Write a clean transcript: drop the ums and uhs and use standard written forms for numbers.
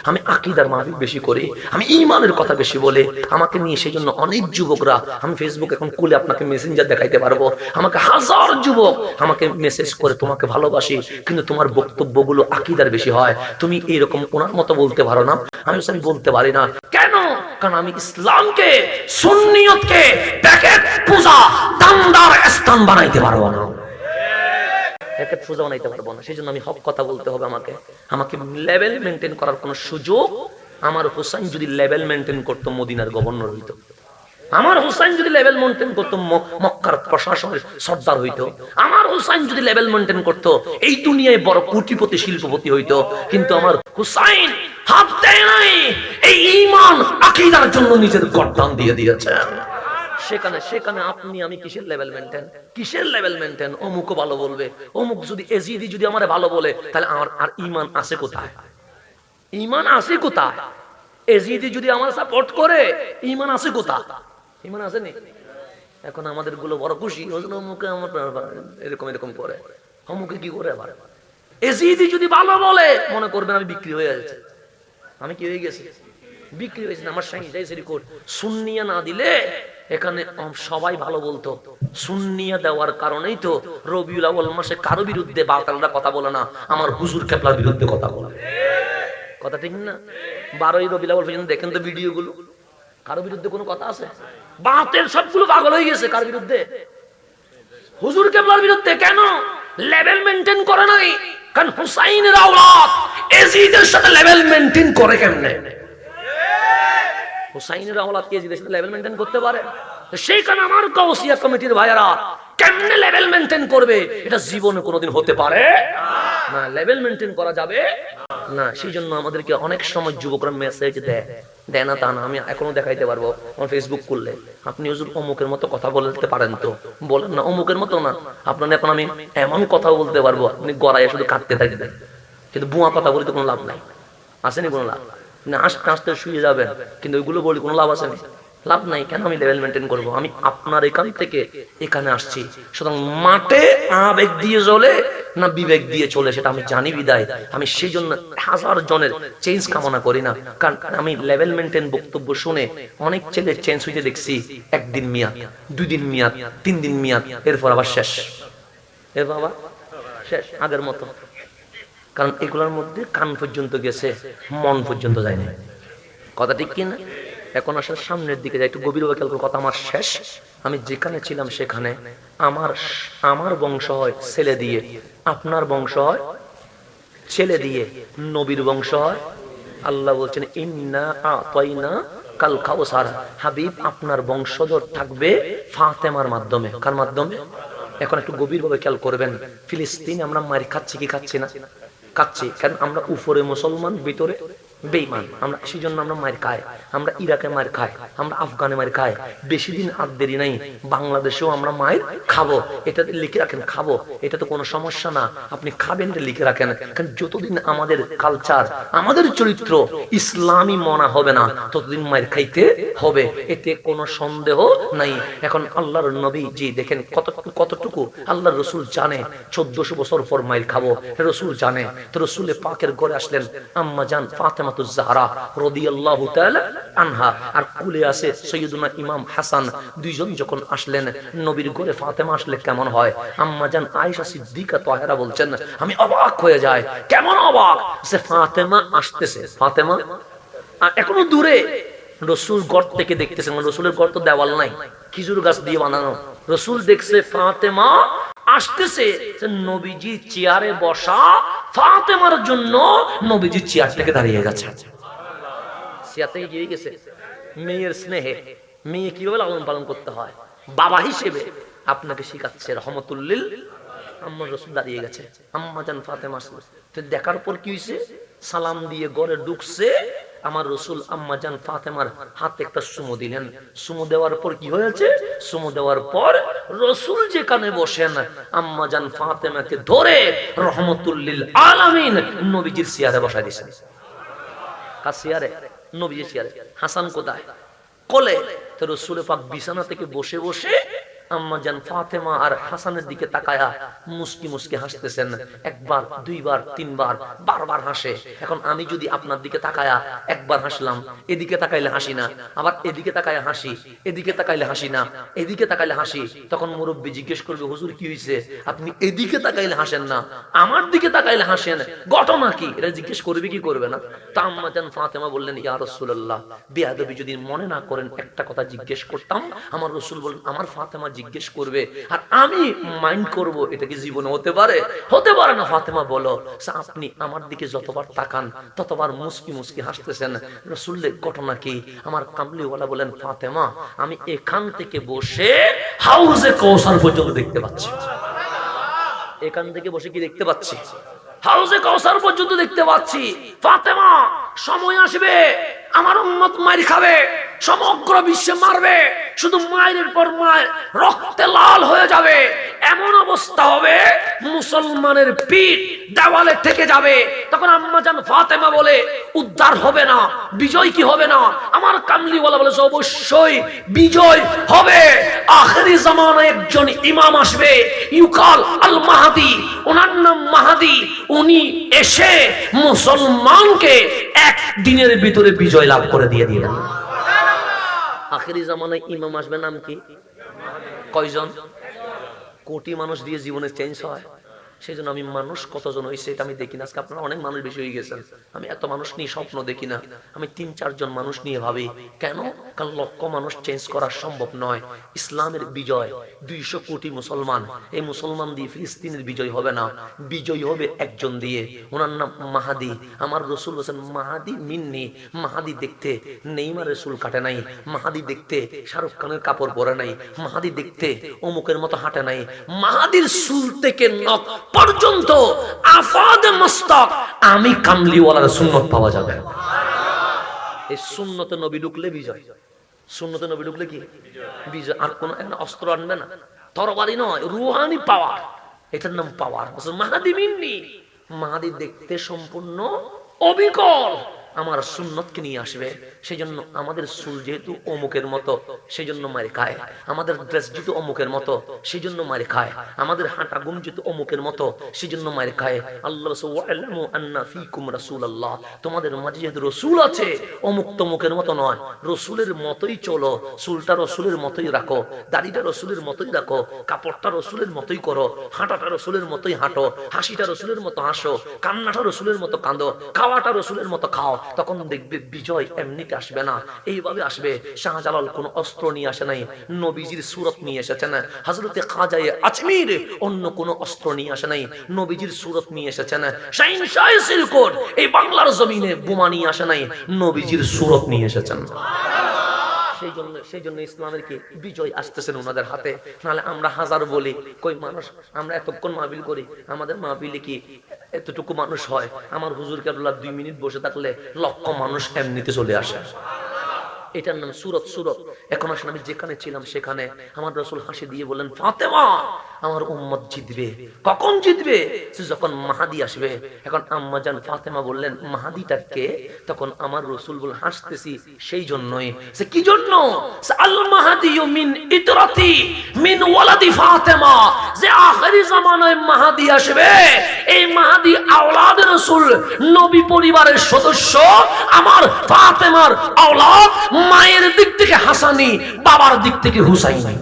আমি আকীদার মাহফিল বেশি করি, আমি ঈমানের কথা বেশি বলে আমাকে নিয়ে সেই জন্য অনেক যুবকরা, আমি ফেসবুক এখন খুলে আপনাকে মেসেঞ্জার দেখাইতে পারবো, আমাকে হাজার যুবক আমাকে মেসেজ করে তোমাকে ভালোবাসি, কিন্তু তোমার বক্তব্যগুলো আকীদার বেশি হয়, তুমি এইরকম ওনার মতো বলতে পারো না। আমি বলতে পারি না। কেন? কারণ আমি ইসলামকে, সুন্নিয়তকে প্যাকেট পূজা দান্দার স্থান বানাইতে পারবো না, প্যাকেট পূজা বানাইতে পারবো না। সেই জন্য আমি হক কথা বলতে হবে। আমাকে লেভেল মেনটেন করার কোনো সুযোগ, আমার হুসাইন যদি লেভেল মেনটেন করতো মদিনার গভর্নর হইতো, আমার হুসাইন যদি লেভেল মেনটেন করতো মক্কার প্রশাসনের সর্দার হইতো, আমার হুসাইন যদি লেভেল মেনটেন করতো এই দুনিয়ায় বড় কোটিপতি শিল্পপতি হইতো। কিন্তু আমার হুসাইন হাত দেয় নাই, এই ঈমান আকীদার জন্য নিজের গর্দান দিয়ে দিয়েছেন। সেখানে আপনি আমি কিসের লেভেল মেনটেন? অমুকও ভালো বলবে, অমুক যদি এজিদি যদি আমারে ভালো বলে, তাহলে আমার আর ঈমান আছে কোথায়? ঈমান আছে কোথায়? এজিদি যদি আমার সাপোর্ট করে, ঈমান আছে কোথায়? ঈমান আছে নি? এখন আমাদের গুলো বড় খুশি, অমুকে আমার এরকম করে, অমুকে কি করে আবার এজিদি যদি ভালো বলে, মনে করবেন আমি বিক্রি হয়ে যাচ্ছে। আমি কি হয়ে গেছি? বিক্রি হয়েছে। আমার সুন্নিয়া না দিলে এখানে সবাই ভালো বলতো। সুন্নিয়া দেওয়ার কারণেই তো রবিউল আউয়াল মাসে কারো বিরুদ্ধে বাতালরা কথা বলে না, আমার হুজুর কেবলার বিরুদ্ধে কথা বলে। কথা ঠিক না? 12ই রবিউল আউয়াল পর্যন্ত দেখেন তো ভিডিও গুলো, কারো বিরুদ্ধে কোনো কথা আছে? বাতের সবগুলো পাগল হয়ে গেছে। কার বিরুদ্ধে? হুজুর কেবলার বিরুদ্ধে। কেন? লেভেল মেনটেন করে নাই। কারণ হুসাইনের আওলাদ এজিদের সাথে লেভেল মেনটেন করে কেমনে? হুসাইনের আওলাদ কি এজিদের সাথে লেভেল মেনটেন করতে পারে? সেইখানে আমার গাউসিয়া কমিটির ভাইয়ারা কেমনে লেভেল মেনটেন করবে? এটা জীবনে কোনোদিন হতে পারে না। লেভেল মেনটেন করা যাবে না। সেই জন্য আমাদেরকে অনেক সময় যুবকরা মেসেজ দেয় না, তা না। আমি এখনো দেখাইতে পারবো, আমার ফেসবুক করলে, আপনি হুজুর অমুকের মতো কথা বলতে পারেন তো? বলেন না, অমুকের মতো না। আপনার এখন আমি এমন কথা বলতে পারবো, আপনি গড়াইয়া শুধু কাঁদতে থাকবেন, কিন্তু বুয়া কথা বলি তো কোনো লাভ নাই। আসেনি কোনো লাভ? আস্তে আস্তে শুয়ে যাবেন, কিন্তু ওইগুলো বলি কোনো লাভ আসেনি, লাভ নাই। কেন? আমি লেভেল মেনটেন করবো। আমি আপনার এখান থেকে এখানে আসছি, সুতরাং মাঠে আবেগ দিয়ে চলে না বিবেক দিয়ে চলে সেটা আমি জানি বিদায় আমি সেই জন্য হাজার জনের চেঞ্জ কামনা করি না। কারণ আমি লেভেল মেনটেন বক্তব্য শুনে অনেক ছেলে চেঞ্জ হইতে দেখছি। একদিন মেয়াদ, 2 দিন মেয়াদ, 3 দিন মেয়াদ, এরপর আবার শেষ। এ বাবা শেষ, আগের মতো। কারণ এগুলোর মধ্যে কান পর্যন্ত গেছে, মন পর্যন্ত যায়নি। কথা ঠিক কিনা? এখন আসার সামনের দিকে যাই, একটু গভীরভাবে খেয়াল করে। কথা আমার শেষ। আমি যেখানে ছিলাম সেখানে আমার বংশ হয় ছেলে দিয়ে, আপনার বংশ হয় ছেলে দিয়ে, নবীর বংশ হয়। আল্লাহ বলছেন ইন্না আতাইনা কাল কাউসার, হাবিব আপনার বংশধর থাকবে ফাতেমার মাধ্যমে। কার মাধ্যমে? এখন একটু গভীরভাবে খেয়াল করবেন। ফিলিস্তিনে আমরা মার খাচ্ছি কি খাচ্ছি না? খাচ্ছি। কারণ আমরা উপরে মুসলমান, ভিতরে বেঈমান। আমরা সেই জন্য আমরা মার খাই। আমরা ইরাকে মার খাই, আমরা আফগানে মার খাই। বেশি দিন আর দেরি নাই, বাংলাদেশেও আমরা মায়ের খাবো। এটা লিখে রাখেন, খাবো। এটা তো কোনো সমস্যা না, আপনি খাবেন, এটা লিখে রাখেন। কারণ যতদিন আমাদের কালচার, আমাদের চরিত্র ইসলামী মনা হবে না, ততদিন মায়ের খাইতে হবে, এতে কোনো সন্দেহ নাই। এখন আল্লাহর নবী জি দেখেন কতটুকু আল্লাহর রসুল জানে 1400 বছর পর মায়ের খাবো, রসুল জানে। তো রসুলের পাকের ঘরে আসলেন আম্মা জান ফাতেমাতুজ জাহরা রাদিয়াল্লাহু তাআলা আনহা, আর কুলে আছে সাইয়্যিদুনা ইমাম হাসান। দুইজন যখন আসলেন নবীর ঘরে, ফাতেমা আসলে কেমন হয়? আম্মা জান আয়েশা সিদ্দিকা তাহেরা বলছেন আমি অবাক হয়ে যাই। কেমন অবাক? সে ফাতেমা আসতেছে, ফাতেমা এখনো দূরে, রসুল ঘর থেকে দেখতেছেন। রসুলের ঘর তো দেওয়াল নাই, খেজুর গাছ দিয়ে বানানো। রসুল দেখছে ফাতেমা আসতেছে, নবীজি চেয়ারে বসা, ফাতেমার জন্য নবীজি চেয়ার থেকে দাঁড়িয়ে গেছে। চেয়ার থেকে গিয়ে গেছে। মেয়ের স্নেহে মেয়ে কিভাবে লালন পালন করতে হয়, বাবা হিসেবে আপনাকে শিখাচ্ছে রহমতুল্লিল। আম্মা রসুল দাঁড়িয়ে গেছে, আম্মা জান ফাতেমা দেখার পর কি হয়েছে? সালাম দিয়ে ঘরে ঢুকছে। আমার রসুল আম্মা জান ফাতেমার হাতে একটা চুমু দিলেন। চুমু দেওয়ার পর কি হয়েছে? চুমু দেওয়ার পর রসুল যেখানে বসেন, আম্মা জান ফাতেমাকে ধরে রহমতুল্লিল আলামিন নবীজির চেয়ারে বসায় দিয়েছেন। কার চেয়ারে? নবীজির চেয়ারে। হাসান কোথায়? কোলে। তো রসুল পাক বিছানা থেকে বসে বসে আম্মা জান ফাতেমা আর হাসানের দিকে তাকায়া মুস্কি মুস্কি হাসতেছেন। একবার, দুইবার, তিনবার, বারবার হাসে। এখন আমি যদি আপনার দিকে তাকায়া একবার হাসলাম, এদিকে তাকাইলে হাসি না, আবার এদিকে তাকায়া হাসি, এদিকে তাকাইলে হাসি না, এদিকে তাকাইলে হাসি, তখন মুরব্বী জিজ্ঞেস করবে, হুজুর কি হয়েছে? আপনি এদিকে তাকাইলে হাসেন না, আমার দিকে তাকাইলে হাসেন, ঘটনা কি? এটা জিজ্ঞেস করবে কি করবে না? তা আম্মা জান ফাতেমা বললেন, ইয়া রাসূলুল্লাহ, বেয়াদবি যদি মনে না করেন একটা কথা জিজ্ঞেস করতাম। আমার রাসূল বলেন, আমার ফাতেমা জিজ্ঞেস করবে আর আমি মাইন্ড করব, এটা কি জীবনে হতে পারে? হতে পারে না। ফাতেমা বলো, আপনি আমার দিকে যতবার তাকান ততবার মুস্কি মুস্কি হাসতেছেন, রাসূলের ঘটনা কি? আমার কামলিওয়ালা বলেন, ফাতেমা, আমি এখান থেকে বসে হাউজে কাউসার পর্যন্ত দেখতে পাচ্ছি। এখান থেকে বসে কি দেখতে পাচ্ছি? হাউজে কাউসার পর্যন্ত দেখতে পাচ্ছি। ফাতেমা, সময় আসবে আমার উম্মত মার খাবে, সমগ্র বিশ্বে মারবে, শুধু মায়ের পর মায়ের রক্তে লাল হয়ে যাবে, এমন অবস্থা হবে মুসলমানের পিঠ দেওয়ালে থেকে যাবে। তখন আম্মা জান ফাতেমা বলে, উদ্ধার হবে না, বিজয় কি হবে না? আমার কামলিওয়ালা বলে, অবশ্যই বিজয় হবে। আখেরি জামানায় একজন ইমাম আসবে, ইউকাল আল মাহদি, ওনার নাম মাহদি। উনি এসে মুসলমানকে একদিনের ভিতরে বিজয় লাভ করে দিয়ে দিলেন। আখেরি জামানায় ইমাম আসবে, নাম কি? কয়জন? কোটি মানুষ দিয়ে জীবনে চেঞ্জ হয়। সেই জন্য আমি মানুষ কতজন হয়েছে এটা আমি দেখি না। আজকে আপনারা অনেক মানুষ বেশি হয়ে গেছেন, আমি এত মানুষ নিয়ে স্বপ্ন দেখি না। আমি ৩-৪ জন মানুষ নিয়ে ভাবি। কেন? কারণ লক্ষ মানুষ চেঞ্জ করা সম্ভব নয়। ইসলামের বিজয় ২০০ কোটি মুসলমান, এই মুসলমান দিয়ে ফিলিস্তিনের বিজয় হবে না। বিজয় হবে একজন দিয়ে, ওনার নাম মাহাদি। আমার রসুল হোসেন মাহাদি মিন্নি। মাহাদি দেখতে নেইমারের চুল কাটে নাই, মাহাদি দেখতে শাহরুখ খানের কাপড় পরে নাই, মাহাদি দেখতে অমুকের মতো হাঁটে নাই। মাহাদির চুল থেকে নখ পর্যন্ত আফাদে মস্তক আমি কামলিওয়ালার সুন্নত পাওয়া যাবে। এই সুন্নতে নবী ঢুকলে বিজয়। সুন্নতে নবী ঢুকলে কি বিজয়। আর কোন একটা অস্ত্র আনবে না, তরবারি নয়, রুহানি পাওয়ার, এটার নাম পাওয়ার। মাহাদি মিন্নি, মাহাদি দেখতে সম্পূর্ণ অবিকল আমার সুন্নতকে নিয়ে আসবে। সেই জন্য আমাদের চুল যেহেতু অমুকের মতো, সেই জন্য মারি খায়। আমাদের ড্রেস যেহেতু অমুকের মতো, সেই জন্য মারি খায়। আমাদের হাঁটা গুম যেহেতু অমুকের মতো, সেই জন্য মারি খায়। আল্লাহ ওয়া'লামু আন্না ফীকুম রাসূলুল্লাহ, তোমাদের মাঝে যেহেতু রসুল আছে, অমুক তমুকের মতো নয়, রসুলের মতোই চলো। চুলটা রসুলের মতোই রাখো, দাড়িটা রসুলের মতোই রাখো, কাপড়টা রসুলের মতোই করো, হাঁটাটা রসুলের মতোই হাঁটো, হাসিটা রসুলের মতো হাসো, কান্নাটা রসুলের মতো কাঁদো, খাওয়াটা রসুলের মতো খাও। তখন দেখবে বিজয় এমনিতে আসবে না, এইভাবে আসবে। শাহজালাল কোন অস্ত্র নিয়ে আসে নাই, নবীজির সূরত নিয়ে এসেছেন। হযরতে খাজায়ে আজমির অন্য কোন অস্ত্র নিয়ে আসে নাই, নবীজির সূরত নিয়ে এসেছেন। শাইন শাহ সিলকোট এই বাংলার জমিনে বোমা নিয়ে আসে নাই, নবীজির সূরত নিয়ে এসেছেন। সেই জন্য ইসলামের কি বিজয় আসতেছেন ওনাদের হাতে। নাহলে আমরা হাজার বলি, কই মানুষ, আমরা এতক্ষণ মাহফিল করি, আমাদের মাহফিলে কি এতটুকু মানুষ হয়? আমার হুজুর কেবলা 2 মিনিট বসে থাকলে লক্ষ মানুষ এমনিতে চলে আসে। এটার নাম সূরত। সূরত এখন আসেন, আমি যেখানে ছিলাম সেখানে আমার রাসূল হাসি দিয়ে বললেন, ফাতেমা, আমার উম্মত জিতবে। কখন জিতবে? যখন মাহাদি আসবে। এখন আম্মা জান ফাতেমা বললেন, মাহাদিটা কে? তখন আমার রাসূল বল, হাসতেছি সেই জন্যই। সে কি জন্য? আল মাহাদিয়ু মিন ইতরাতি মিন ওয়ালাদি ফাতেমা, যে আখেরি জামানায় মাহাদি আসবে, এই মাহাদি আওলাদ রাসূল, নবী পরিবারের সদস্য, আমার ফাতেমার আওলাদ। মায়ের দিক থেকে হাসানি, বাবার দিক থেকে হুসাইনি।